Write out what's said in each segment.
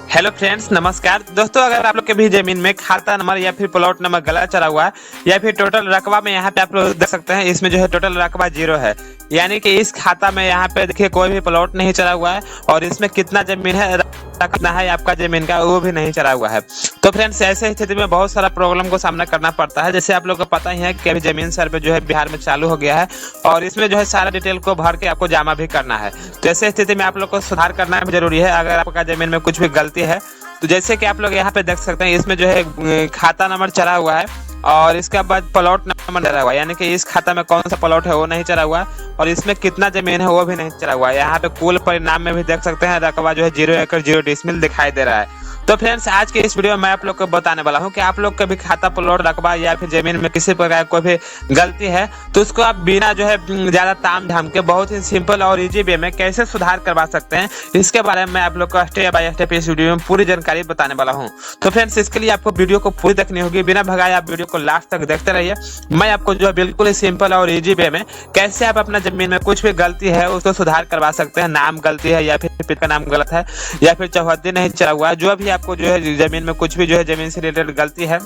Hello friends, नमस्कार दोस्तों। अगर आप लोग के भी जमीन में खाता नंबर या फिर प्लॉट नंबर गलत चला हुआ है या फिर टोटल रकबा में यहाँ पे आप लोग देख सकते हैं, इसमें जो है टोटल रकबा 0 है। यानी कि इस खाता में यहाँ पे देखिए कोई भी प्लॉट नहीं चला हुआ है और इसमें कितना जमीन है, कितना है आपका जमीन का, वो भी नहीं चला हुआ है। तो फ्रेंड्स, ऐसे स्थिति में बहुत सारा प्रॉब्लम को सामना करना पड़ता है। जैसे आप लोग को पता ही है कि अभी जमीन सर्वे जो है बिहार में चालू हो गया है और इसमें जो है सारा डिटेल को भर के आपको जमा भी करना है। तो ऐसे स्थिति में आप लोग को सुधार करना भी जरूरी है। अगर आपका जमीन में कुछ भी गलती है तो जैसे कि आप लोग यहाँ पे देख सकते हैं, इसमें जो है खाता नंबर चला हुआ है और इसके बाद प्लॉट नंबर चला हुआ है। यानी कि इस खाता में कौन सा प्लॉट है वो नहीं चला हुआ है और इसमें कितना जमीन है वो भी नहीं चला हुआ है। यहाँ पे कुल परिणाम में भी देख सकते हैं रकबा जो है 0 एकड़ 0 डिसमिल दिखाई दे रहा है। तो फ्रेंड्स, आज के इस वीडियो में मैं आप लोग को बताने वाला हूं कि आप लोग का भी खाता प्लॉट रकबा या फिर जमीन में किसी प्रकार कोई भी गलती है तो उसको आप बिना जो है ज्यादा ताम झाम के बहुत ही सिंपल और इजी वे में कैसे सुधार करवा सकते हैं, इसके बारे में मैं आप लोग को स्टेप बाय स्टेप इस वीडियो में पूरी जानकारी बताने वाला हूं। तो फ्रेंड्स, इसके लिए आपको वीडियो को पूरी देखनी होगी, बिना भगाए आप वीडियो को लास्ट तक देखते रहिए। मैं आपको जो है बिल्कुल ही सिंपल और इजी वे में कैसे आप अपना जमीन में कुछ भी गलती है उसको सुधार करवा सकते हैं। नाम गलती है या फिर पिता का नाम गलत है या फिर चौहद्दी नहीं चला हुआ है, जो भी आपको जो है जमीन में कुछ भी जो है जमीन से रिलेटेड गलती है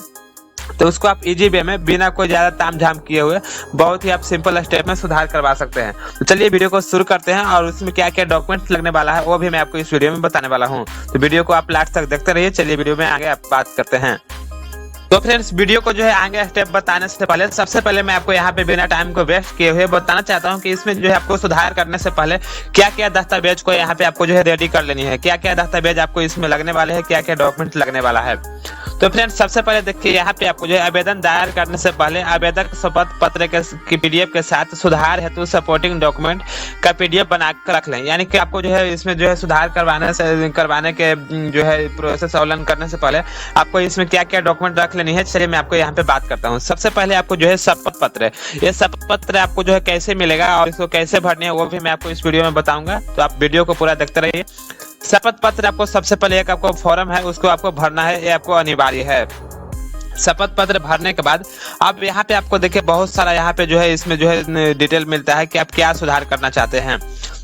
तो उसको आप इजी वे में बिना कोई ज्यादा ताम झाम किए हुए बहुत ही आप सिंपल स्टेप में सुधार करवा सकते हैं। तो चलिए वीडियो को शुरू करते हैं और उसमें क्या क्या डॉक्यूमेंट्स लगने वाला है वो भी मैं आपको इस वीडियो में बताने वाला हूं। तो वीडियो को आप लास्ट तक देखते रहिए। चलिए वीडियो में आगे आप बात करते हैं। तो फ्रेंड्स, वीडियो को जो है आगे स्टेप बताने से पहले सबसे पहले मैं आपको यहाँ पे बिना टाइम को वेस्ट किए हुए बताना चाहता हूँ कि इसमें जो है आपको सुधार करने से पहले क्या क्या दस्तावेज को यहाँ पे आपको जो है रेडी कर लेनी है, क्या क्या दस्तावेज आपको इसमें लगने वाले हैं, क्या क्या डॉक्यूमेंट लगने वाला है। तो फ्रेंड्स, सबसे पहले देखिए यहाँ पे आपको जो है आवेदन दायर करने से पहले आवेदक शपथ पत्र के पीडीएफ के साथ सुधार हेतु सपोर्टिंग डॉक्यूमेंट का पीडीएफ बना कर रख लें। यानी कि आपको जो है इसमें जो है सुधार करवाने के जो है प्रोसेस अवलंबन करने से पहले आपको इसमें क्या क्या डॉक्यूमेंट रख लेनी है, चलिए मैं आपको यहाँ पे बात करता हूँ। सबसे पहले आपको जो है शपथ पत्र, ये शपथ पत्र आपको जो है कैसे मिलेगा और इसको कैसे भरनी है वो भी मैं आपको इस वीडियो में बताऊंगा। तो आप वीडियो को पूरा देखते रहिए। शपथ पत्र आपको सबसे पहले एक आपको फॉर्म है उसको आपको भरना है, ये आपको अनिवार्य है। शपथ पत्र भरने के बाद अब यहाँ पे आपको देखिए बहुत सारा यहाँ पे जो है इसमें जो है डिटेल मिलता है कि आप क्या सुधार करना चाहते हैं।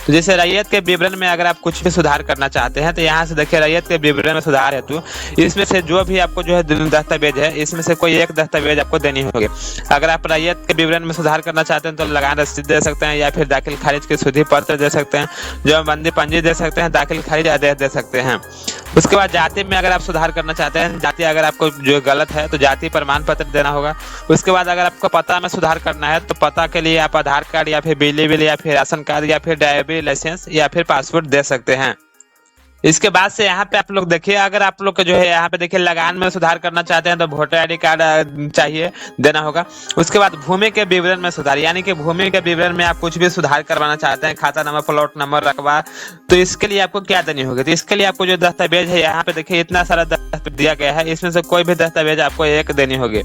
तो जैसे रैयत के विवरण में अगर आप कुछ भी सुधार करना चाहते हैं तो यहाँ से देखिए रैयत के विवरण में सुधार हेतु इसमें से जो भी आपको जो है दस्तावेज है इसमें से कोई एक दस्तावेज आपको देनी होगी। अगर आप रैयत के विवरण में सुधार करना चाहते हैं तो लगान रसीद दे सकते हैं या फिर दाखिल खारिज की शुद्धि पत्र दे सकते हैं, जमाबंदी पंजी दे सकते हैं, दाखिल खारिज आदेश दे सकते हैं। उसके बाद जाति में अगर आप सुधार करना चाहते हैं, जाति अगर आपको जो गलत है तो जाति प्रमाण पत्र देना होगा। उसके बाद अगर आपको पता में सुधार करना है तो पता के लिए आप आधार कार्ड या फिर बिजली बिल या फिर राशन कार्ड या फिर ड्राइविंग लाइसेंस या फिर पासपोर्ट दे सकते हैं। इसके बाद से यहाँ पे आप लोग देखिए, अगर आप लोग जो है यहाँ पे देखिए लगान में सुधार करना चाहते हैं तो वोटर आईडी कार्ड चाहिए, देना होगा। उसके बाद भूमि के विवरण में सुधार, यानी कि भूमि के विवरण में आप कुछ भी सुधार करवाना चाहते हैं, खाता नंबर, प्लॉट नंबर, रकबा, तो इसके लिए आपको क्या देनी होगी। तो इसके लिए आपको जो दस्तावेज है यहाँ पे देखिए इतना सारा दस्तावेज दिया गया है, इसमें से कोई भी दस्तावेज आपको एक देनी होगी।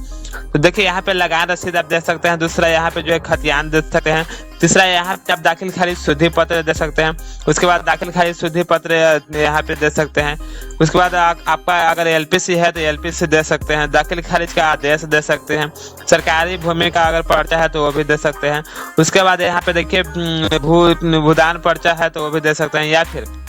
तो देखिए यहाँ पे लगान रसीद आप दे सकते हैं, दूसरा यहाँ पे जो है खतियान दे सकते हैं, तीसरा यहाँ पे आप दाखिल खारिज शुद्धि पत्र दे सकते हैं। उसके बाद दाखिल खारिज शुद्धि पत्र यहाँ पे दे सकते हैं। उसके बाद आपका अगर एलपीसी है तो एलपीसी दे सकते हैं, दाखिल खारिज का आदेश दे सकते हैं, सरकारी भूमि का अगर पर्चा है तो वो भी दे सकते हैं। उसके बाद यहाँ पे देखिए भूदान पर्चा है तो वो भी दे सकते हैं, या फिर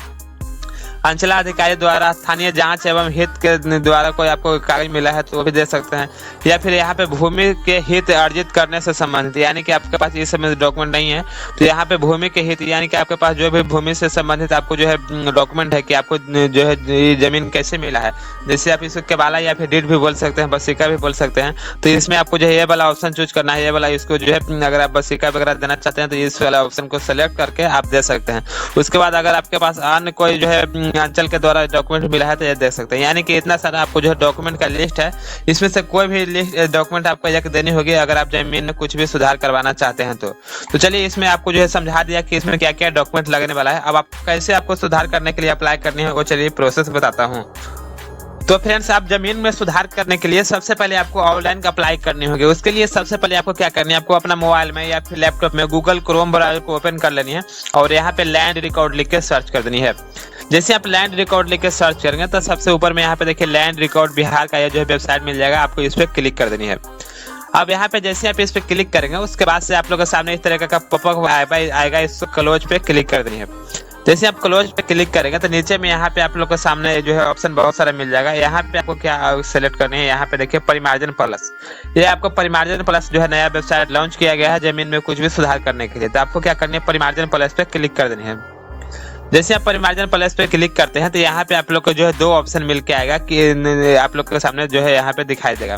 अंचलाधिकारी द्वारा स्थानीय जांच एवं हित के द्वारा कोई आपको कागज मिला है तो वो भी दे सकते हैं, या फिर यहाँ पे भूमि के हित अर्जित करने से संबंधित, यानी कि आपके पास इस समय डॉक्यूमेंट नहीं है तो यहाँ पे भूमि के हित यानी कि आपके पास जो भी भूमि से संबंधित आपको जो है डॉक्यूमेंट है कि आपको जो है जमीन कैसे मिला है, जैसे आप इसको केबाला या फिर डीड भी बोल सकते हैं, वसीका भी बोल सकते हैं। तो इसमें आपको जो है ये वाला ऑप्शन चूज करना है, ये वाला इसको जो है अगर आप वसीका वगैरह देना चाहते हैं तो इस वाला ऑप्शन को सेलेक्ट करके आप दे सकते हैं। उसके बाद अगर आपके पास अन्य कोई जो है अंचल के द्वारा डॉक्यूमेंट मिला है तो ये देख सकते हैं। यानी कि इतना सारा आपको जो है डॉक्यूमेंट का लिस्ट है, इसमें से कोई भी लिस्ट डॉक्यूमेंट आपको एक देनी होगी अगर आप जमीन में कुछ भी सुधार करवाना चाहते हैं तो चलिए इसमें आपको जो है समझा दिया कि इसमें क्या क्या डॉक्यूमेंट लगने वाला है। अब आप कैसे आपको सुधार करने के लिए अप्लाई करनी है वो चलिए प्रोसेस बताता हूँ। तो फ्रेंड्स, आप जमीन में सुधार करने के लिए सबसे पहले आपको ऑनलाइन का अप्लाई करनी होगी। उसके लिए सबसे पहले आपको क्या करनी है, आपको अपना मोबाइल में या फिर लैपटॉप में गूगल क्रोम ब्राउज़र को ओपन कर लेनी है और यहाँ पे लैंड रिकॉर्ड लिख के सर्च कर देनी है। जैसे आप लैंड रिकॉर्ड लिख के सर्च करेंगे तो सबसे ऊपर में यहाँ पे देखिए लैंड रिकॉर्ड बिहार का ये जो है वेबसाइट मिल जाएगा, आपको इस पर क्लिक कर देनी है। अब यहाँ पे जैसे आप इस पे क्लिक करेंगे उसके बाद से आप लोग के सामने इस तरह का पॉपअप आएगा, इसको क्लोज पे क्लिक कर देनी है। जैसे आप क्लोज पे क्लिक करेंगे तो नीचे में यहाँ पे आप लोग के सामने जो है ऑप्शन बहुत सारा मिल जाएगा। यहाँ पे आपको क्या सेलेक्ट करनी है, यहाँ पे देखिए परिमार्जन प्लस। ये आपको परिमार्जन प्लस जो है नया वेबसाइट लॉन्च किया गया है जमीन में कुछ भी सुधार करने के लिए। तो आपको क्या करनी है, परिमार्जन प्लस पे क्लिक कर देनी है। जैसे आप परिमार्जन प्लस पे क्लिक करते हैं तो यहाँ पे आप लोग को जो है 2 ऑप्शन मिल के आएगा कि आप लोग के सामने जो है यहाँ पे दिखाई देगा।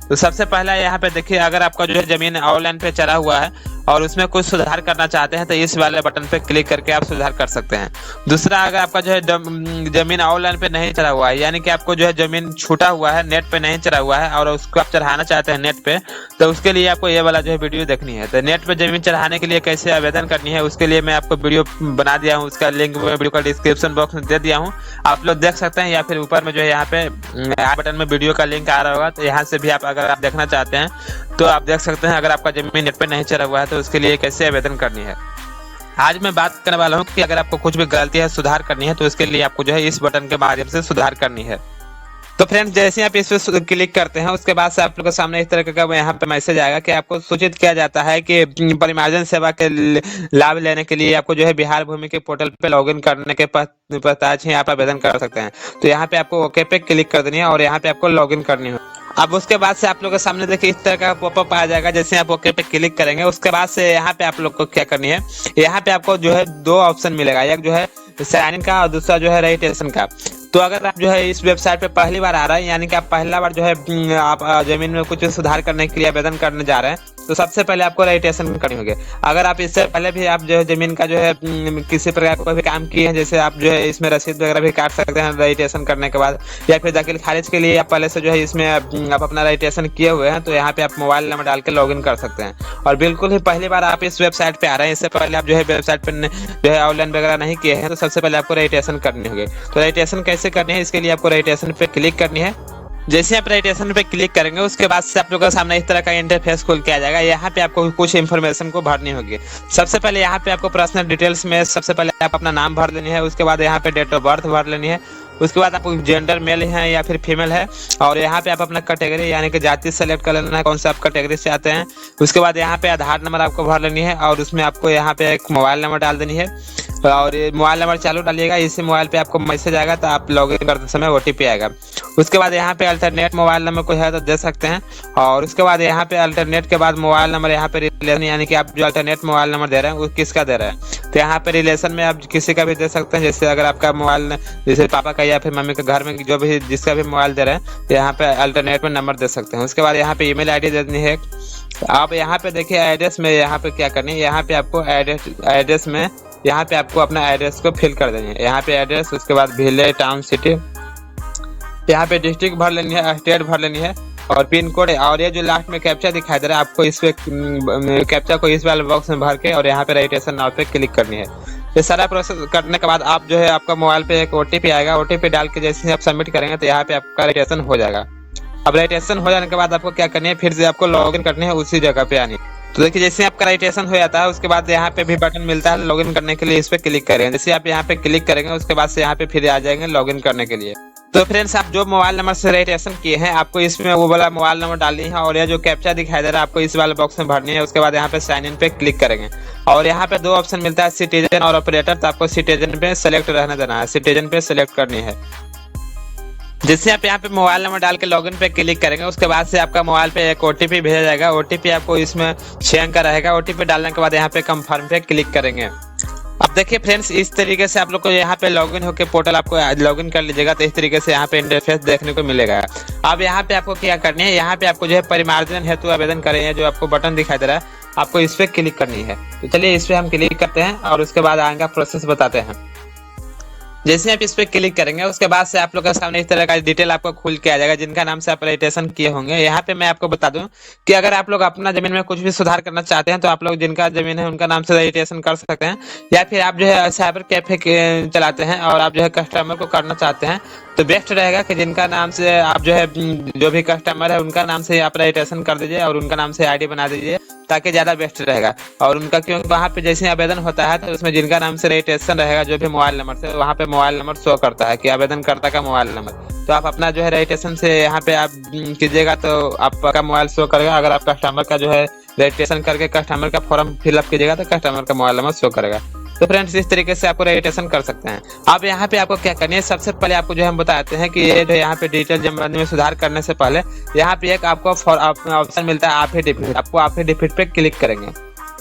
तो सबसे पहला यहाँ पे देखिए, अगर आपका जो है जमीन ऑनलाइन पे चढ़ा हुआ है और उसमें कुछ सुधार करना चाहते हैं तो इस वाले बटन पे क्लिक करके आप सुधार कर सकते हैं। दूसरा, अगर आपका जो है जमीन ऑनलाइन पे नहीं चढ़ा हुआ है, यानी कि आपको जो है जमीन छूटा हुआ है, नेट पे नहीं चढ़ा हुआ है और उसको आप चढ़ाना चाहते हैं नेट पे, तो उसके लिए आपको ये वाला जो है वीडियो देखनी है। तो नेट पे जमीन चढ़ाने के लिए कैसे आवेदन करनी है उसके लिए मैं आपको वीडियो बना दिया हूँ, उसका लिंक वीडियो का डिस्क्रिप्शन बॉक्स में दे दिया हूँ, आप लोग देख सकते हैं, या फिर ऊपर में जो है यहाँ पे आई बटन में वीडियो का लिंक आ रहा होगा, तो यहाँ से भी आप अगर आप देखना चाहते हैं तो आप देख सकते हैं। अगर आपका जमीन नेट पे नहीं चढ़ा हुआ है तो उसके लिए कैसे आवेदन करनी है। आज मैं बात करने वाला हूँ कि अगर आपको कुछ भी गलती है सुधार करनी है तो उसके लिए आपको जो है इस बटन के माध्यम से सुधार करनी है। तो फ्रेंड्स, जैसे आप इस पे क्लिक करते हैं उसके बाद से आप लोगों के सामने इस तरह का यहाँ पे मैसेज आएगा कि आपको सूचित किया जाता है कि परिमार्जन सेवा के लाभ लेने के लिए आपको जो है बिहार भूमि के पोर्टल पे लॉगिन करने के पश्चात ही आप आवेदन कर सकते हैं। तो यहाँ पे आपको ओके पे क्लिक कर देनी है और यहाँ पे आपको लॉगिन करनी है। अब उसके बाद से आप लोगों के सामने देखिए इस तरह का पॉपअप आ जाएगा। जैसे आप ओके पे क्लिक करेंगे उसके बाद से यहाँ पे आप लोग को क्या करनी है, यहाँ पे आपको जो है 2 ऑप्शन मिलेगा, एक जो है साइन इन का और दूसरा जो है रजिस्ट्रेशन का। तो अगर आप जो है इस वेबसाइट पे पहली बार आ रहा है, यानी कि आप पहला बार जो है आप जमीन में कुछ सुधार करने के लिए आवेदन करने जा रहे हैं, तो सबसे पहले आपको रजिस्ट्रेशन करनी होगी। अगर आप इससे पहले भी आप जो है जमीन का जो है किसी प्रकार का भी काम किए हैं, जैसे आप जो है इसमें रसीद वगैरह भी काट सकते हैं रजिस्ट्रेशन करने के बाद, या फिर दाखिल खारिज के लिए आप पहले से जो है इसमें आप अपना रजिस्ट्रेशन किए हुए हैं, तो यहाँ पे आप मोबाइल नंबर डाल के लॉगिन कर सकते हैं। और बिल्कुल ही पहली बार आप इस वेबसाइट पे आ रहे हैं, इससे पहले आप जो है वेबसाइट पे जो है ऑनलाइन वगैरह नहीं किए हैं, तो सबसे पहले आपको रजिस्ट्रेशन करनी होगी। तो रजिस्ट्रेशन कैसे करनी है, इसके लिए आपको रजिस्ट्रेशन पे क्लिक करनी है। जैसे आप रजिस्ट्रेशन पे क्लिक करेंगे उसके बाद से आप लोगों के सामने इस तरह का इंटरफेस खुल के आ जाएगा। यहाँ पे आपको कुछ इन्फॉर्मेशन को भरनी होगी। सबसे पहले यहाँ पे आपको पर्सनल डिटेल्स में सबसे पहले आप अपना नाम भर लेनी है, उसके बाद यहाँ पे डेट ऑफ बर्थ भर लेनी है, उसके बाद आपको जेंडर मेल है या फिर फीमेल है, और यहाँ पे आप अपना कैटेगरी यानी कि जाति सेलेक्ट कर लेना है, कौन सा आप कैटेगरी से आते हैं। उसके बाद यहाँ पे आधार नंबर आपको भर लेनी है और उसमें आपको यहाँ पे एक मोबाइल नंबर डाल देनी है, और मोबाइल नंबर चालू डालिएगा। इसी मोबाइल पे आपको मैसेज आएगा तो आप लॉगिन करते समय ओटीपी आएगा। उसके बाद यहाँ पे अल्टरनेट मोबाइल नंबर कोई है तो दे सकते हैं, और उसके बाद यहाँ पे अल्टरनेट के बाद मोबाइल नंबर यहाँ पे रिलेशन, यानी कि आप जो अल्टरनेट मोबाइल नंबर दे रहे हैं वो किसका दे रहे हैं, तो यहाँ पे रिलेशन में आप किसी का भी दे सकते हैं। जैसे अगर आपका मोबाइल जैसे पापा का या फिर मम्मी के घर में जो भी जिसका भी मोबाइल दे रहे हैं, यहाँ पे अल्टरनेट में नंबर दे सकते हैं। उसके बाद यहाँ पे ईमेल आईडी देनी है। आप यहाँ पे देखिए एड्रेस में यहाँ पे क्या करनी है, यहाँ पे आपको एड्रेस में यहाँ पे आपको अपना एड्रेस को फिल कर देनी है। यहाँ पे एड्रेस, उसके बाद विलेज, टाउन, सिटी, यहाँ पे डिस्ट्रिक्ट भर लेनी है, स्टेट भर लेनी है और पिन कोड। और ये जो लास्ट में कैप्चा दिखाई दे रहा है आपको इस पे कैप्चा को इस वाले बॉक्स में भर के और यहाँ पे रजिस्ट्रेशन नाउ पे क्लिक करनी है। ये सारा प्रोसेस करने के बाद आप जो है आपका मोबाइल पे एक ओटीपी आएगा, ओटीपी डाल के जैसे आप सबमिट करेंगे तो यहाँ पे आपका रजिस्ट्रेशन हो जाएगा। अब रजिस्ट्रेशन हो जाने के बाद आपको क्या करनी है, फिर से आपको लॉगिन करनी है उसी जगह पे आनी। तो देखिए जैसे आपका रजिस्ट्रेशन हो जाता है उसके बाद यहाँ पे भी बटन मिलता है लॉगिन करने के लिए, इस पे क्लिक करेंगे। जैसे आप यहाँ पे क्लिक करेंगे उसके बाद से यहाँ पे फिर आ जाएंगे लॉगिन करने के लिए। तो फ्रेंड्स, आप जो मोबाइल नंबर से रजिस्ट्रेशन किए हैं आपको इसमें वो वाला मोबाइल नंबर डालनी है और ये जो कैप्चा दिखाई दे रहा है आपको इस वाले बॉक्स में भरनी है। उसके बाद यहाँ पे साइन इन पे क्लिक करेंगे और यहाँ पे 2 ऑप्शन मिलता है, सिटीजन और ऑपरेटर। तो आपको सिटीजन पे सेलेक्ट रहने देना है, सिटीजन पे सेलेक्ट करनी है। जैसे आप यहाँ पे मोबाइल नंबर डाल के लॉगिन पे क्लिक करेंगे उसके बाद से आपका मोबाइल पे एक ओटीपी भेजा जाएगा। ओटीपी आपको इसमें 6 अंक का रहेगा। ओटीपी डालने के बाद यहाँ पे कंफर्म पे क्लिक करेंगे। अब देखिए फ्रेंड्स, इस तरीके से आप लोग को यहाँ पे लॉगिन होकर पोर्टल आपको लॉगिन कर लीजिएगा तो इस तरीके से यहाँ पे इंटरफेस देखने को मिलेगा। अब यहाँ पे आपको क्या करनी है, यहाँ पे आपको जो है परिमार्जन हेतु आवेदन करें, जो आपको बटन दिखाई दे रहा है आपको इस पे क्लिक करनी है। तो चलिए इस पे हम क्लिक करते हैं और उसके बाद आगे का प्रोसेस बताते हैं। जैसे आप इस पे क्लिक करेंगे उसके बाद से आप लोग के सामने इस तरह का डिटेल आपको खुल के आ जाएगा जिनका नाम से आप रजिस्ट्रेशन किए होंगे। यहाँ पे मैं आपको बता दूं कि अगर आप लोग अपना जमीन में कुछ भी सुधार करना चाहते हैं तो आप लोग जिनका जमीन है उनका नाम से रजिस्ट्रेशन कर सकते हैं, या फिर आप जो है साइबर कैफे चलाते हैं और आप जो है कस्टमर को करना चाहते हैं तो बेस्ट रहेगा कि जिनका नाम से आप जो है जो भी कस्टमर है उनका नाम से आप रजिस्ट्रेशन कर दीजिए और उनका नाम से आईडी बना दीजिए ताकि ज्यादा बेस्ट रहेगा। और उनका क्योंकि वहाँ पे जैसे आवेदन होता है तो उसमें जिनका नाम से रजिस्ट्रेशन रहेगा जो भी मोबाइल नंबर से, वहाँ पे मोबाइल नंबर शो करता है कि आवेदनकर्ता का मोबाइल नंबर। तो आप अपना जो है रजिस्ट्रेशन से यहाँ पे आप कीजिएगा तो आपका मोबाइल शो करेगा। अगर आप कस्टमर का जो है रजिस्ट्रेशन करके कस्टमर का फॉर्म फिलअप कीजिएगा तो कस्टमर का मोबाइल नंबर शो करेगा। तो फ्रेंड्स इस तरीके से आपको रजिस्ट्रेशन कर सकते हैं। अब यहाँ पे आपको क्या करनी है, सबसे पहले आपको जो हम बताते हैं कि ये जो यहाँ पे डिजिटल जमबंदी में सुधार करने से पहले यहाँ पे एक आपको ऑप्शन मिलता है एफिडेविट। आपको एफिडेविट पे क्लिक करेंगे।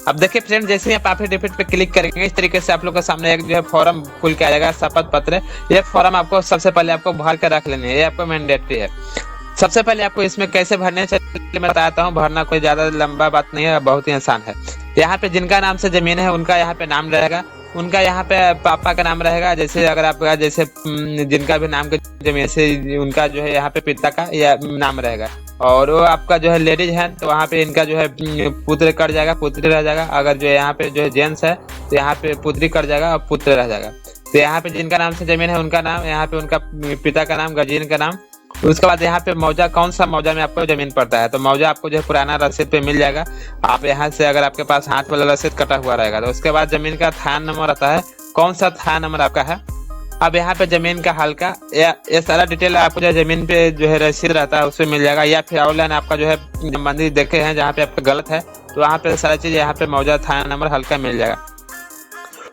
अब देखिए फ्रेंड, जैसे ही आप एफिडेविट पे क्लिक करेंगे इस तरीके से आप लोग के सामने एक जो है फॉर्म खुल के आ जाएगा, शपथ पत्र। ये फॉर्म आपको सबसे पहले आपको भर के रख लेनी है, ये आपको मैंडेटरी है। सबसे पहले आपको इसमें कैसे भरने चलिए मैं बताता हूँ। भरना कोई ज्यादा लंबा बात नहीं है, बहुत ही आसान है। यहाँ पे जिनका नाम से जमीन है उनका यहाँ पे नाम रहेगा, उनका यहाँ पे पापा का नाम रहेगा। जैसे अगर आपका जैसे जिनका भी नाम की जमीन से उनका जो है यहाँ पे पिता का या नाम रहेगा। और वो आपका जो है लेडीज है तो वहाँ पे इनका जो है पुत्र कट जाएगा, पुत्री रह जाएगा। अगर जो यहाँ पे जो है जेंट्स है तो यहाँ पे पुत्री कट जाएगा और पुत्र रह जाएगा। तो यहाँ पे जिनका नाम से जमीन है उनका नाम, यहाँ पे उनका पिता का नाम, गार्जियन का नाम। उसके बाद यहाँ पे मौजा, कौन सा मौजा में आपको जमीन पड़ता है, तो मौजा आपको जो है पुराना रसीद पे मिल जाएगा। आप यहाँ से अगर आपके पास हाथ वाला रसीद कटा हुआ रहेगा तो उसके बाद जमीन का थान नंबर आता है, कौन सा थान नंबर आपका है। अब यहाँ पे जमीन का हल्का ये सारा डिटेल आपको जो जमीन पे जो है रसीद रहता है उसमें मिल जाएगा। या फिर ऑनलाइन आपका जो है जमबंदी देखे हैं जहाँ पे आपका गलत है तो वहाँ पे सारी चीज यहाँ पे मौजा थाना नंबर हल्का मिल जाएगा।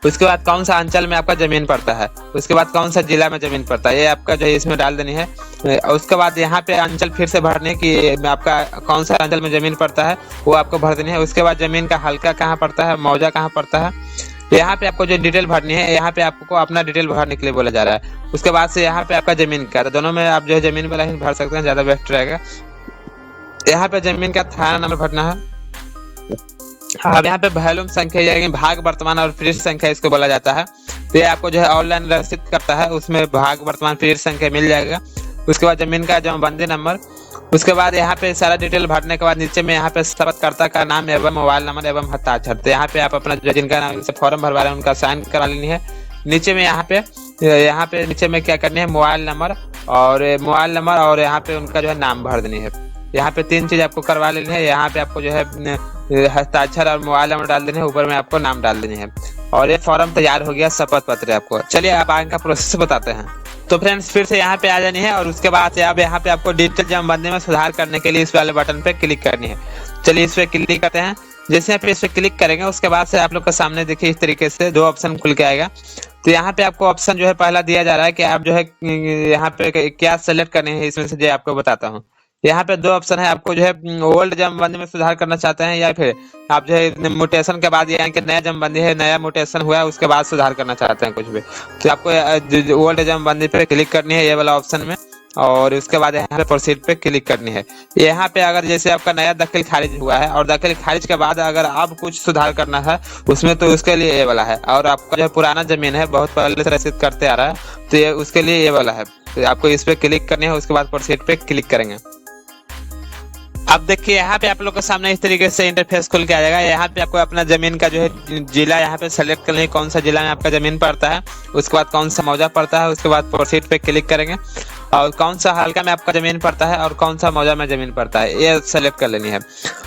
उसके बाद कौन सा अंचल में आपका जमीन पड़ता है, उसके बाद कौन सा जिला में जमीन पड़ता है, ये आपका जो है इसमें डाल देनी है। उसके बाद यहाँ पे अंचल फिर से भरने की, आपका कौन सा अंचल में जमीन पड़ता है वो आपको भर देनी है। उसके बाद जमीन का हल्का कहाँ पड़ता है, मौजा कहाँ पड़ता है, यहाँ पे आपको जो डिटेल भरनी है। यहाँ पे आपको अपना डिटेल भरने के लिए बोला जा रहा है। उसके बाद से यहाँ पे आपका जमीन का, तो दोनों में आप जो है जमीन वाला ही भर सकते हैं, ज्यादा बेस्ट रहेगा। यहाँ पे जमीन का थाना नंबर भरना है। अब यहाँ पे वैल्यूम संख्या यानी भाग वर्तमान और पृष्ठ संख्या इसको बोला जाता है। तो ये आपको जो है ऑनलाइन रसीद करता है उसमें भाग वर्तमान पृष्ठ संख्या मिल जाएगा। उसके बाद जमीन का जमबंदी नंबर। उसके बाद यहाँ पे सारा डिटेल भरने के बाद नीचे में यहाँ पे शपथकर्ता का नाम एवं मोबाइल नंबर एवं हस्ताक्षर। तो यहाँ पे आप अपना जिनका नाम से फॉर्म भरवा रहे हैं उनका साइन करा लेनी है। नीचे में यहाँ पे नीचे में क्या करनी है, मोबाइल नंबर और यहाँ पे उनका जो है नाम भर देनी है। यहाँ पे 3 चीज आपको करवा लेनी है। यहाँ पे आपको जो है हस्ताक्षर और मोबाइल नंबर डाल देने हैं, ऊपर में आपको नाम डाल देनी है। और ये फॉर्म तैयार हो गया, शपथ पत्र आपको। चलिए अब आगे का प्रोसेस बताते हैं। तो फ्रेंड्स फिर से यहाँ पे आ जानी है और उसके बाद से अब यहाँ पे आपको डिजिटल जमबंदी में सुधार करने के लिए इस वाले बटन पे क्लिक करनी है। चलिए इस पे क्लिक करते हैं। जैसे आप इस पे क्लिक करेंगे उसके बाद से आप लोग के सामने देखिए इस तरीके से 2 ऑप्शन खुल के आएगा। तो यहाँ पे आपको ऑप्शन जो है पहला दिया जा रहा है कि आप जो है यहाँ पे क्या सेलेक्ट करने है, इसमें से जो आपको बताता हूँ। यहाँ पे 2 ऑप्शन है। आपको जो है ओल्ड जमबंदी में सुधार करना चाहते हैं या फिर आप जो है म्यूटेशन के बाद यानी कि नया जमबंदी है, नया म्यूटेशन हुआ है उसके बाद सुधार करना चाहते हैं कुछ भी, तो आपको ओल्ड जमबंदी पे क्लिक करनी है ये वाला ऑप्शन में। और उसके बाद यहाँ पे प्रोसीड पे क्लिक करनी है। यहाँ पे अगर जैसे आपका नया दाखिल खारिज हुआ है और दाखिल खारिज के बाद अगर आप कुछ सुधार करना है उसमें तो उसके लिए ये वाला है। और आपका जो पुराना जमीन है बहुत पहले से रसीद करते आ रहा है तो ये उसके लिए ये वाला है। तो आपको इस पे क्लिक करनी है, उसके बाद प्रोसीड पे क्लिक करेंगे। अब देखिए यहाँ पे आप लोग के सामने इस तरीके से इंटरफेस खुल के आ जाएगा। यहाँ पे आपको अपना जमीन का जो है जिला यहाँ पे सेलेक्ट करना है, कौन सा जिला में आपका जमीन पड़ता है, उसके बाद कौन सा मौजा पड़ता है, उसके बाद प्रोसीड पे क्लिक करेंगे। और कौन सा हल्का में आपका जमीन पड़ता है और कौन सा मौजा में जमीन पड़ता है ये सेलेक्ट कर लेनी है।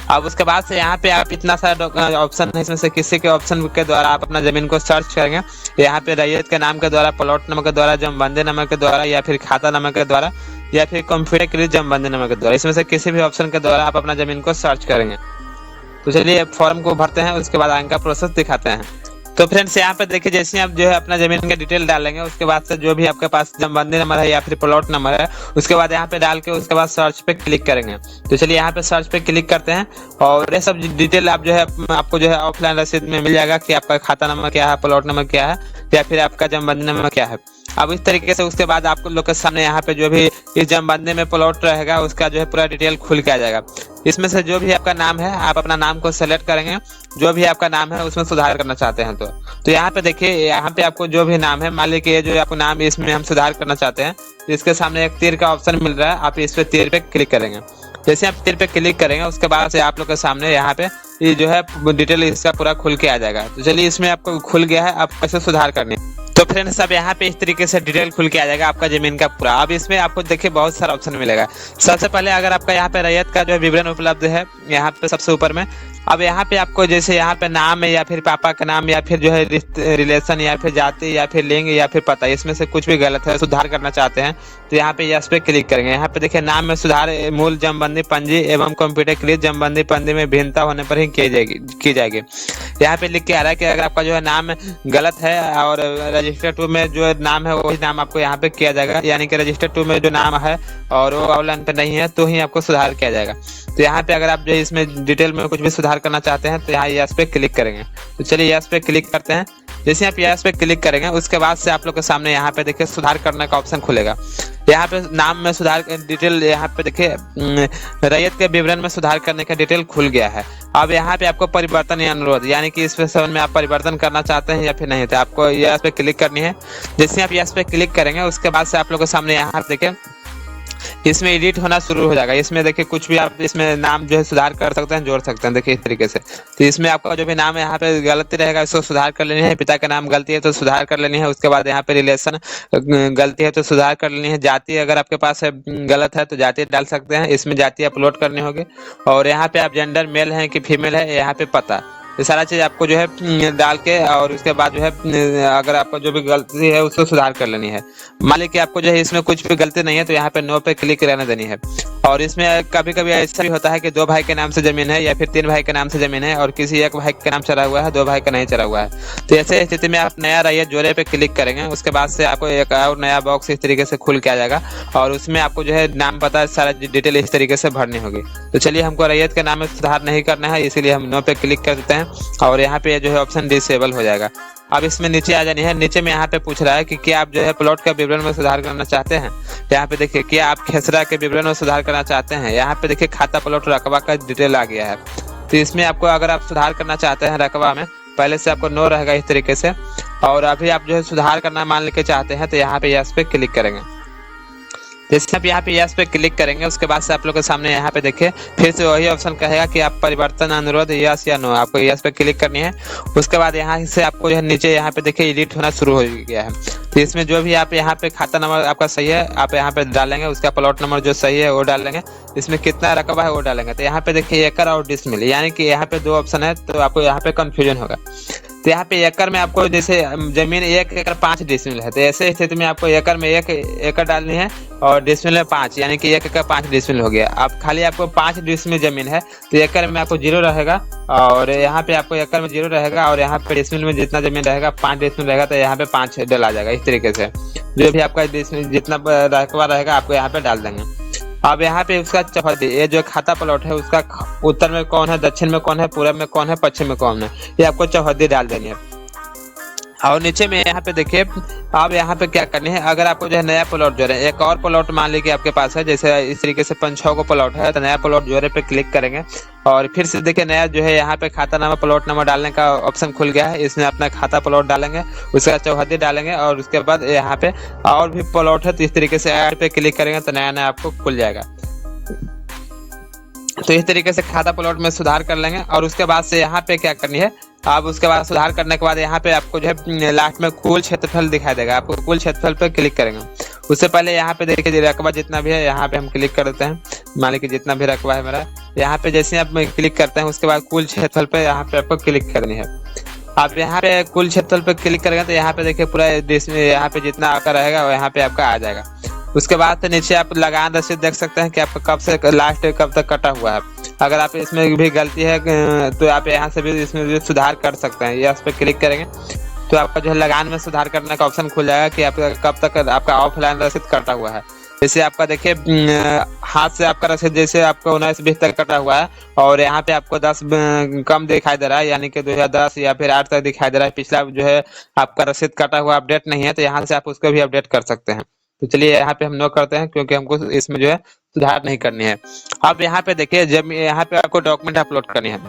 अब उसके बाद से यहाँ पे आप इतना सारा ऑप्शन है, इसमें से किसी के ऑप्शन के द्वारा आप अपना जमीन को सर्च करेंगे। यहाँ पे रैयत के नाम के द्वारा, प्लॉट नंबर के द्वारा, जमबंदी नंबर के द्वारा या फिर खाता नंबर के द्वारा या फिर कंप्यूटर के लिए जमबंदी नंबर के द्वारा, इसमें से किसी भी ऑप्शन के द्वारा आप अपना जमीन को सर्च करेंगे। तो चलिए फॉर्म को भरते हैं, उसके बाद आगे का प्रोसेस दिखाते हैं। तो फ्रेंड्स यहाँ पे देखिए जैसे आप जो है अपना जमीन का डिटेल डालेंगे उसके बाद से जो भी आपके पास जमबंदी नंबर है या फिर प्लॉट नंबर है उसके बाद यहाँ पे डाल के उसके बाद सर्च पे क्लिक करेंगे। तो चलिए यहाँ पे सर्च पे क्लिक करते हैं और ये सब डिटेल आप जो है आपको जो है ऑफलाइन रसीद में मिल जाएगा कि आपका खाता नंबर क्या है, प्लॉट नंबर क्या है या फिर आपका जमबंदी नंबर क्या है। अब इस तरीके से उसके बाद आपको लोग के सामने यहाँ पे जो भी इस जमबंदी में प्लॉट रहेगा उसका जो है पूरा डिटेल खुल के आ जाएगा। इसमें से जो भी आपका नाम है आप अपना नाम को सेलेक्ट करेंगे, जो भी आपका नाम है उसमें सुधार करना चाहते हैं तो यहाँ पे देखिए यहाँ पे आपको जो भी नाम है मान लीजिए जो आपको नाम इसमें हम सुधार करना चाहते हैं तो इसके सामने एक तीर का ऑप्शन मिल रहा है, आप इस पे तीर पे क्लिक करेंगे। जैसे आप तीर पे क्लिक करेंगे उसके बाद से आप लोग के सामने यहाँ पे ये जो है डिटेल इसका पूरा खुल के आ जाएगा। तो चलिए इसमें आपको खुल गया है, आप कैसे सुधार करने। तो फ्रेंड्स अब यहाँ पे इस तरीके से डिटेल खुल के आ जाएगा आपका जमीन का पूरा। अब इसमें आपको देखिए बहुत सारा ऑप्शन मिलेगा। सबसे पहले अगर आपका यहाँ पे रैयत का जो विवरण उपलब्ध है यहाँ पे सबसे ऊपर में अब यहाँ पे आपको जैसे यहाँ पे नाम है या फिर पापा का नाम या फिर जो है रिलेशन या फिर जाति या फिर लिंग या फिर पता, इसमें से कुछ भी गलत है, सुधार करना चाहते हैं तो यहाँ पे यस पे क्लिक करेंगे। यहाँ पे देखिए नाम में सुधार मूल जमबंदी पंजी एवं कंप्यूटरकृत जमबंदी पंजी में भिन्नता होने पर ही की जाएगी। यहाँ पे लिख के आ रहा है कि अगर आपका जो है नाम गलत है और रजिस्टर 2 में जो नाम है वही नाम आपको यहाँ पे किया जाएगा, यानी कि रजिस्टर 2 में जो नाम है और वो ऑनलाइन पे नहीं है तो ही आपको सुधार किया जाएगा। तो यहाँ पे अगर आप जो इसमें डिटेल में कुछ भी सुधार करना चाहते हैं तो यहाँ यस पे क्लिक करेंगे। तो चलिए यस पे क्लिक करते हैं। जैसे आप यस पे क्लिक करेंगे उसके बाद से आप लोग के सामने यहाँ पे देखिए सुधार करने का ऑप्शन खुलेगा। यहाँ पे नाम में सुधार डिटेल, यहाँ पे देखिए रैयत के विवरण में सुधार करने का डिटेल खुल गया है। अब यहाँ पे आपको परिवर्तन या अनुरोध, यानी कि इस संबंध में आप परिवर्तन करना चाहते हैं या फिर नहीं, तो आपको यस पे क्लिक करनी है। जैसे आप यस पे क्लिक करेंगे उसके बाद से आप लोग के सामने यहाँ देखिए इसमें एडिट होना शुरू हो जाएगा। इसमें देखिए कुछ भी आप इसमें नाम जो है सुधार कर सकते हैं, जोड़ सकते हैं। देखिए इस तरीके से, तो इसमें आपका जो भी नाम है यहाँ पे गलती रहेगा इसको सुधार कर लेनी है। पिता का नाम गलती है तो सुधार कर लेनी है। उसके बाद यहाँ पे रिलेशन गलती है तो सुधार कर लेनी है। जाति अगर आपके पास है गलत है तो जाति डाल सकते हैं, इसमें जाति अपलोड करनी होगी। और यहाँ पे आप जेंडर मेल है कि फीमेल है, यहाँ पे पता, ये सारा चीज आपको जो है डाल के और उसके बाद जो है अगर आपको जो भी गलती है उसको सुधार कर लेनी है। मान लीजिए आपको जो है इसमें कुछ भी गलती नहीं है तो यहाँ पे नो पे क्लिक रहने देनी है। और इसमें कभी कभी ऐसा भी होता है कि 2 भाई के नाम से जमीन है या फिर 3 भाई के नाम से जमीन है और किसी एक भाई के नाम चढ़ा हुआ है, 2 भाई का नहीं चढ़ा हुआ है। तो ऐसे स्थिति में आप नया रैयत जोड़े पे क्लिक करेंगे। उसके बाद से आपको एक और नया बॉक्स इस तरीके से खुल के आ जाएगा और उसमें आपको जो है नाम पता सारा डिटेल इस तरीके से भरनी होगी। तो चलिए हमको रैयत के नाम में सुधार नहीं करना है, इसीलिए हम नो पे क्लिक कर देते हैं और यहाँ पे जो है ऑप्शन डिसेबल हो जाएगा। अब इसमें नीचे आ जानी है। नीचे में यहाँ पे पूछ रहा है कि क्या आप जो है प्लॉट का विवरण में सुधार करना चाहते हैं। यहाँ पे देखिए क्या आप खेसरा के विवरण में सुधार करना चाहते हैं। यहाँ पे देखिए खाता प्लॉट रकबा का डिटेल आ गया है। तो इसमें आपको अगर आप सुधार करना चाहते हैं रकबा में, पहले से आपको नो रहेगा इस तरीके से, और अभी आप जो है सुधार करना मान लेके चाहते हैं तो यहाँ पे यस पे क्लिक करेंगे। जैसे आप यहाँ पे यस पे क्लिक करेंगे उसके बाद से आप लोग के सामने यहाँ पे देखिए फिर से वही ऑप्शन कहेगा कि आप परिवर्तन अनुरोध यस या नो, आपको यस पे क्लिक करनी है। उसके बाद यहाँ से आपको जो है नीचे यहाँ पे देखिए एडिट होना शुरू हो गया है। तो इसमें जो भी आप यहाँ पे खाता नंबर आपका सही है आप यहाँ पे डालेंगे, उसका प्लॉट नंबर जो सही है वो डालेंगे, इसमें कितना रकबा है वो डालेंगे। तो यहाँ पे देखिए एकड़ और डिसमिल, यानी कि यहाँ पे 2 ऑप्शन है तो आपको यहाँ पे कंफ्यूजन होगा। तो यहाँ पे एकड़ में आपको जैसे जमीन 1 एकड़ 5 डिसमिल है तो ऐसे स्थिति में आपको एकड़ में 1 एकड़ डालनी है और डिसमिल में 5, यानी कि 1 एकड़ 5 डिसमिल हो गया। अब खाली आपको 5 डिसमिल जमीन है तो एकड़ में आपको 0 रहेगा और यहाँ पे आपको एकड़ में 0 रहेगा और यहाँ पे डिसमिल में जितना जमीन रहेगा 5 डिसमिल रहेगा तो यहाँ पे 5 डला जाएगा। इस तरीके से जो भी आपका डिसमिल जितना रकबा रहेगा आपको यहाँ पे डाल देंगे। अब यहाँ पे उसका चौहद्दी, ये जो खाता प्लॉट है उसका उत्तर में कौन है, दक्षिण में कौन है, पूरब में कौन है, पश्चिम में कौन है, ये आपको चौहद्दी डाल देनी है। और नीचे में यहाँ पे देखिए अब यहाँ पे क्या करनी है, अगर आपको जो है नया प्लॉट जोड़े, एक और प्लॉट मान लीजिए आपके पास है, जैसे इस तरीके से 5-6 को प्लॉट है तो नया प्लॉट जोड़े पे क्लिक करेंगे और फिर से देखिए नया जो है यहाँ पे खाता नंबर प्लॉट नंबर डालने का ऑप्शन खुल गया है। इसमें अपना खाता प्लॉट डालेंगे, उसका चौहद्दी डालेंगे और उसके बाद यहाँ पे और भी प्लॉट है तो इस तरीके से ऐड पे क्लिक करेंगे तो नया नया आपको खुल जाएगा। तो इस तरीके से खाता प्लॉट में सुधार कर लेंगे और उसके बाद से यहाँ पे क्या करनी है, अब उसके बाद सुधार करने के बाद यहाँ पे आपको जो है लास्ट में कुल क्षेत्रफल दिखाई देगा, आपको कुल क्षेत्रफल पे क्लिक करेंगे। उससे पहले यहाँ पे देखिए रकबा जितना भी है यहाँ पे हम क्लिक कर देते हैं, मान लीजिए जितना भी रकबा है मेरा, यहाँ पे जैसे आप क्लिक करते हैं उसके बाद कुल क्षेत्रफल पे यहाँ पे आपको क्लिक करनी है। आप यहाँ पे कुल क्षेत्रफल पे क्लिक करेंगे तो यहाँ पे देखिए पूरा देश में यहाँ पे जितना आपका रहेगा वो यहाँ पे आपका आ जाएगा। उसके बाद से नीचे आप लगान रसीद देख सकते हैं कि आपका कब से लास्ट कब तक कटा हुआ है। अगर आप इसमें भी गलती है तो आप यहाँ से भी इसमें भी सुधार कर सकते हैं। इस पे क्लिक करेंगे तो आपका जो है लगान में सुधार करने का ऑप्शन खुल जाएगा कि आपका कब तक आपका ऑफलाइन रसीद कटा हुआ है। जैसे आपका देखिए हाथ से आपका रसीद जैसे आपका 19-20 तक कटा हुआ है और यहाँ पे आपको 10 कम दिखाई दे रहा है, यानी कि 2010 या फिर 8 तक दिखाई दे रहा है, पिछला जो है आपका रसीद कटा हुआ अपडेट नहीं है तो यहाँ से आप उसको भी अपडेट कर सकते हैं। तो चलिए यहाँ पे हम नो करते हैं क्योंकि हमको इसमें जो है सुधार नहीं करनी है। अब यहाँ पे देखिए जब यहाँ पे आपको डॉक्यूमेंट अपलोड करनी है।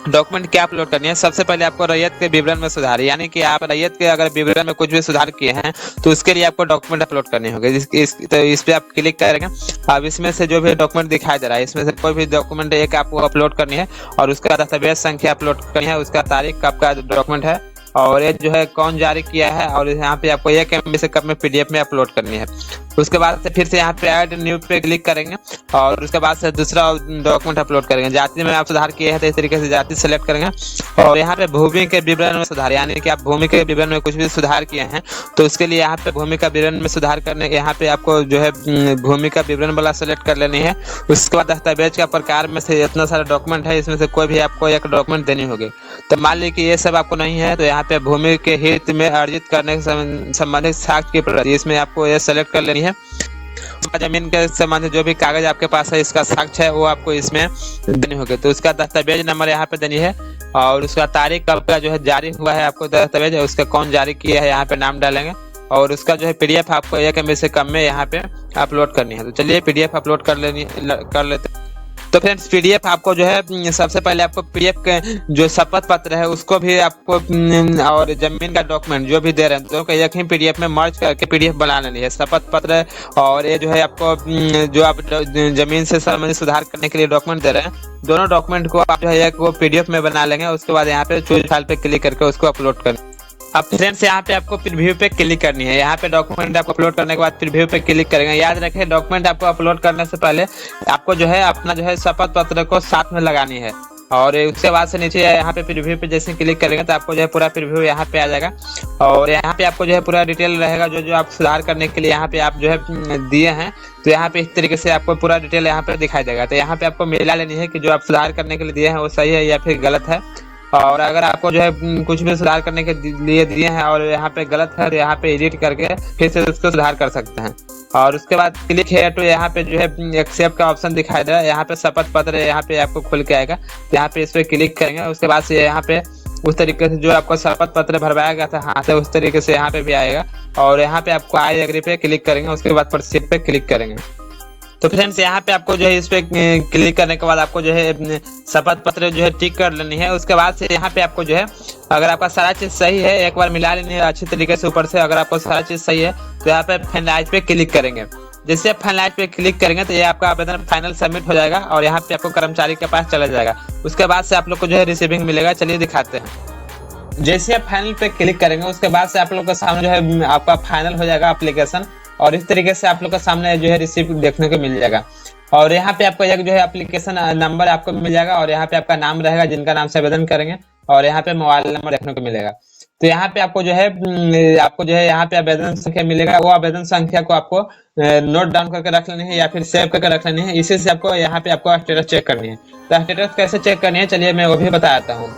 डॉक्यूमेंट क्या अपलोड करनी है, सबसे पहले आपको रैयत के विवरण में सुधार, यानी कि आप रैयत के अगर विवरण में कुछ भी सुधार किए हैं तो उसके लिए आपको डॉक्यूमेंट अपलोड करनी होगी। तो इस पे आप क्लिक करेंगे। अब इसमें से जो भी डॉक्यूमेंट दिखाई दे रहा है इसमें से कोई भी डॉक्यूमेंट एक आपको अपलोड करनी है और उसका दस्तावेज संख्या अपलोड करनी है, उसका तारीख कब का डॉक्यूमेंट है और ये जो है कौन जारी किया है, और यहाँ पे आपको 1 MB से कम में PDF में अपलोड करनी है। उसके बाद से फिर से यहाँ पे ऐड न्यू पे क्लिक करेंगे और उसके बाद से दूसरा डॉक्यूमेंट अपलोड करेंगे। जाति में आप सुधार किए हैं तो इस तरीके से जाति सेलेक्ट करेंगे और यहाँ पे भूमि के विवरण में सुधार, यानी कि आप भूमि के विवरण में कुछ भी सुधार किए हैं तो उसके लिए यहाँ पे भूमि का विवरण में सुधार करने के यहाँ पे आपको जो है भूमि का विवरण वाला सेलेक्ट कर लेनी है। उसके बाद दस्तावेज का प्रकार में से इतना सारा डॉक्यूमेंट है, इसमें से कोई भी आपको एक डॉक्यूमेंट देनी होगी। तो मान लीजिए कि ये सब आपको नहीं है तो यहाँ पे भूमि के हित में अर्जित करने से संबंधित साक्ष्य की प्रति, इसमें आपको ये सेलेक्ट कर लेनी है। जमीन के संबंधित जो भी कागज आपके पास है इसका साक्ष्य है वो आपको इसमें देनी होगी। तो उसका दस्तावेज नंबर यहाँ पे देनी है और उसका तारीख कब का जो है जारी हुआ है आपको दस्तावेज, उसका कौन जारी किया है यहाँ पे नाम डालेंगे और उसका जो है PDF आपको 1 MB से कम में यहाँ पे अपलोड करनी है। तो चलिए PDF अपलोड कर लेते। तो फ्रेंड्स PDF आपको जो है सबसे पहले आपको PDF के जो शपथ पत्र है उसको भी आपको और जमीन का डॉक्यूमेंट जो भी दे रहे हैं तो एक ही PDF में मर्ज करके PDF बना लेनी है। शपथ पत्र और ये जो है आपको जो आप जमीन से संबंधित सुधार करने के लिए डॉक्यूमेंट दे रहे हैं, दोनों डॉक्यूमेंट को आप जो है एक वो PDF में बना लेंगे। उसके बाद यहाँ पे चूज फाइल पे क्लिक करके उसको अपलोड करना। अब फ्रेंड्स यहाँ पे आपको प्रीव्यू पे क्लिक करनी है। यहाँ पे डॉक्यूमेंट आपको अपलोड करने के बाद प्रीव्यू पे क्लिक करेंगे। याद रखें डॉक्यूमेंट आपको अपलोड करने से पहले आपको जो है अपना जो है शपथ पत्र को साथ में लगानी है और उसके बाद से नीचे यहाँ पे प्रीव्यू पे जैसे क्लिक करेंगे तो आपको जो है पूरा प्रीव्यू यहाँ पे आ जाएगा और यहाँ पे आपको जो है पूरा डिटेल रहेगा जो आप सुधार करने के लिए यहाँ पे आप जो है दिए हैं। तो यहाँ पे इस तरीके से आपको पूरा डिटेल यहाँ पे दिखाई देगा। तो यहाँ पे आपको मिला लेनी है कि जो आप सुधार करने के लिए दिए हैं वो सही है या फिर गलत है। और अगर आपको जो है कुछ भी सुधार करने के लिए दिए हैं और यहाँ पे गलत है तो यहाँ पे एडिट करके फिर से उसको सुधार कर सकते हैं। और उसके बाद क्लिक है तो यहाँ पे जो है एक्सेप्ट का ऑप्शन दिखाई दे रहा है। यहाँ पे शपथ पत्र यहाँ पे आपको खुल के आएगा, तो यहाँ पे इस पे क्लिक करेंगे। उसके बाद से यहाँ पे उस तरीके से जो आपको शपथ पत्र भरवाया गया था हाथ से उस तरीके से यहाँ पे भी आएगा और यहाँ पे आपको आई एग्री पे क्लिक करेंगे। उसके बाद प्रोसीड पे क्लिक करेंगे। तो फ्रेंड्स यहाँ पे आपको जो है इस पे क्लिक करने के बाद आपको जो है शपथ पत्र जो है टिक कर लेनी है। उसके बाद से यहाँ पे आपको जो है अगर आपका सारा चीज सही है एक बार मिला लेनी है अच्छी तरीके से ऊपर से। अगर आपको सारा चीज सही है तो यहाँ पे फाइनलाइज पे क्लिक करेंगे। जैसे आप फाइनलाइज पे क्लिक करेंगे तो ये आपका आवेदन फाइनल सबमिट हो जाएगा और यहाँ पे आपको कर्मचारी के पास चला जाएगा। उसके बाद से आप लोग को जो है रिसीविंग मिलेगा। चलिए दिखाते हैं। जैसे आप फाइनल पे क्लिक करेंगे उसके बाद से आप लोग के सामने जो है आपका फाइनल हो जाएगा एप्लीकेशन और इस तरीके से आप लोग के सामने जो है रिसीव देखने को मिल जाएगा। और यहाँ पे आपको एक जो है एप्लीकेशन नंबर आपको मिल जाएगा और यहाँ पे आपका नाम रहेगा जिनका नाम से आवेदन करेंगे और यहाँ पे मोबाइल नंबर देखने को मिलेगा। तो यहाँ पे आपको जो है यहाँ पे आवेदन संख्या मिलेगा। वो आवेदन संख्या को आपको नोट डाउन करके रख लेनी है या फिर सेव करके रख लेनी है। इसी से आपको यहाँ पे आपको स्टेटस चेक करनी है। तो स्टेटस कैसे चेक करनी है चलिए मैं वो भी बताता हूँ।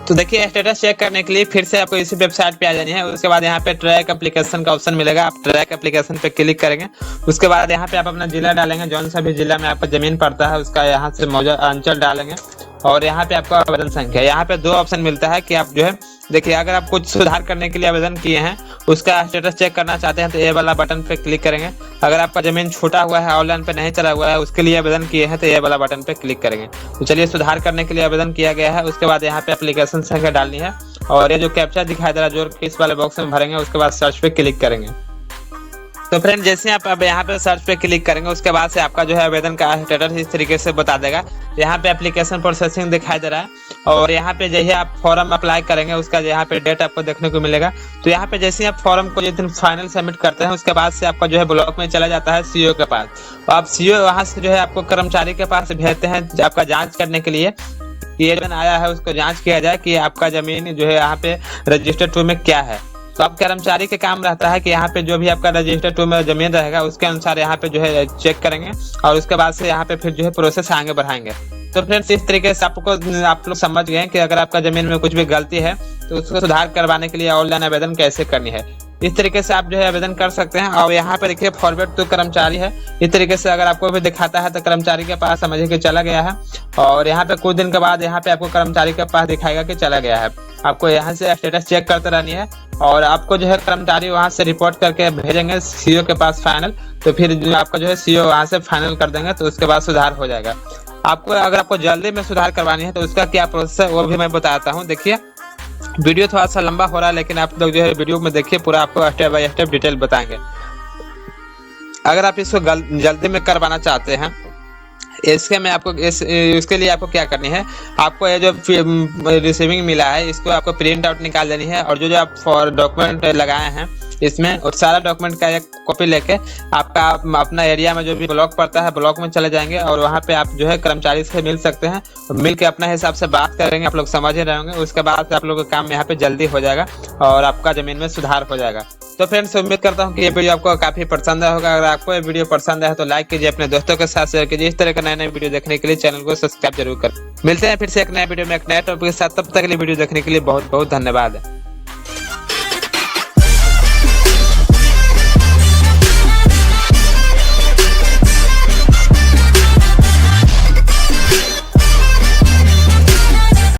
तो देखिए स्टेटस चेक करने के लिए फिर से आपको इसी वेबसाइट पे आ जानी है। उसके बाद यहाँ पे ट्रैक एप्लीकेशन का ऑप्शन मिलेगा, आप ट्रैक एप्लीकेशन पे क्लिक करेंगे। उसके बाद यहाँ पे आप अपना जिला डालेंगे, जौन सा भी जिला में आपका जमीन पड़ता है उसका यहाँ से मौजूद अंचल डालेंगे और यहाँ पे आपको आवेदन संख्या। यहाँ पे 2 ऑप्शन मिलता है कि आप जो है देखिए अगर आप कुछ सुधार करने के लिए आवेदन किए हैं उसका स्टेटस चेक करना चाहते हैं तो ये वाला बटन पे क्लिक करेंगे। अगर आपका जमीन छूटा हुआ है ऑनलाइन पे नहीं चला हुआ है उसके लिए आवेदन किए हैं तो ये वाला बटन पे क्लिक करेंगे। तो चलिए सुधार करने के लिए आवेदन किया गया है। उसके बाद यहाँ पे एप्लीकेशन संख्या डालनी है और ये जो कैप्चा दिखाई दे रहा है जो इस वाले बॉक्स में भरेंगे। उसके बाद सर्च पे क्लिक करेंगे। तो फ्रेंड जैसे आप अब यहाँ पे सर्च पे क्लिक करेंगे उसके बाद से आपका जो है आवेदन का स्टेटस इस तरीके से बता देगा। यहाँ पे एप्लीकेशन प्रोसेसिंग दिखाई दे रहा है और यहाँ पे जैसे आप फॉर्म अप्लाई करेंगे उसका यहाँ पे डेट आपको देखने को मिलेगा। तो यहाँ पे जैसे आप फॉर्म को जिस दिन फाइनल सबमिट करते हैं उसके बाद से आपका जो है ब्लॉक में चला जाता है सीईओ के पास। तो आप सीईओ वहाँ से जो है आपको कर्मचारी के पास भेजते हैं आपका जाँच करने के लिए कि ये जमीन आया है उसको जाँच किया जाए कि आपका जमीन जो है यहाँ पे रजिस्टर्ड टू में क्या है। तो अब कर्मचारी के काम रहता है कि यहाँ पे जो भी आपका रजिस्टर्ड टू में जमीन रहेगा उसके अनुसार यहाँ पे जो है चेक करेंगे और उसके बाद से यहाँ पे फिर जो है प्रोसेस आगे बढ़ाएंगे। तो फ्रेंड्स इस तरीके से आप लोग समझ गए कि अगर आपका जमीन में कुछ भी गलती है तो उसको सुधार करवाने के लिए ऑनलाइन आवेदन कैसे करनी है। इस तरीके से आप जो है आवेदन कर सकते हैं। और यहाँ पे देखिए फॉरवर्ड टू कर्मचारी है, इस तरीके से अगर आपको भी दिखाता है तो कर्मचारी के पास समझिए कि चला गया है और यहाँ पे कुछ दिन के बाद यहाँ पे आपको कर्मचारी के पास दिखाएगा कि चला गया है। आपको यहाँ से स्टेटस चेक करते रहनी है और आपको जो है कर्मचारी वहाँ से रिपोर्ट करके भेजेंगे सीईओ के पास फाइनल। तो फिर जो आपका जो है सीईओ वहाँ से फाइनल कर देंगे तो उसके बाद सुधार हो जाएगा। आपको अगर आपको जल्दी में सुधार करवानी है तो उसका क्या प्रोसेस है वो भी मैं बताता हूँ। देखिए वीडियो थोड़ा सा लंबा हो रहा है लेकिन आप लोग जो है वीडियो में देखिए पूरा आपको स्टेप बाय स्टेप डिटेल बताएंगे। अगर आप इसको जल्दी में करवाना चाहते हैं इसके में आपको इसके लिए आपको क्या करनी है, आपको ये जो रिसीविंग मिला है इसको आपको प्रिंट आउट निकाल देनी है, और जो आप डॉक्यूमेंट लगाए हैं इसमें और सारा डॉक्यूमेंट का एक कॉपी लेके आपका अपना एरिया में जो भी ब्लॉक पड़ता है ब्लॉक में चले जाएंगे, और वहाँ पे आप जो है कर्मचारी से मिल सकते हैं, मिल के अपने हिसाब से बात करेंगे, आप लोग समझ ही रहे होंगे। उसके बाद आप लोगों का काम यहाँ पे जल्दी हो जाएगा और आपका जमीन में सुधार हो जाएगा। तो फ्रेंड्स उम्मीद करता हूँ कि ये वीडियो आपको काफी पसंद आया होगा। अगर आपको ये वीडियो पसंद आया तो लाइक कीजिए, अपने दोस्तों के साथ शेयर कीजिए। इस तरह का नए वीडियो देखने के लिए चैनल को सब्सक्राइब जरूर करें। मिलते हैं फिर से एक नए वीडियो में एक नए टॉपिक के साथ, तब तक के लिए वीडियो देखने के लिए बहुत बहुत धन्यवाद।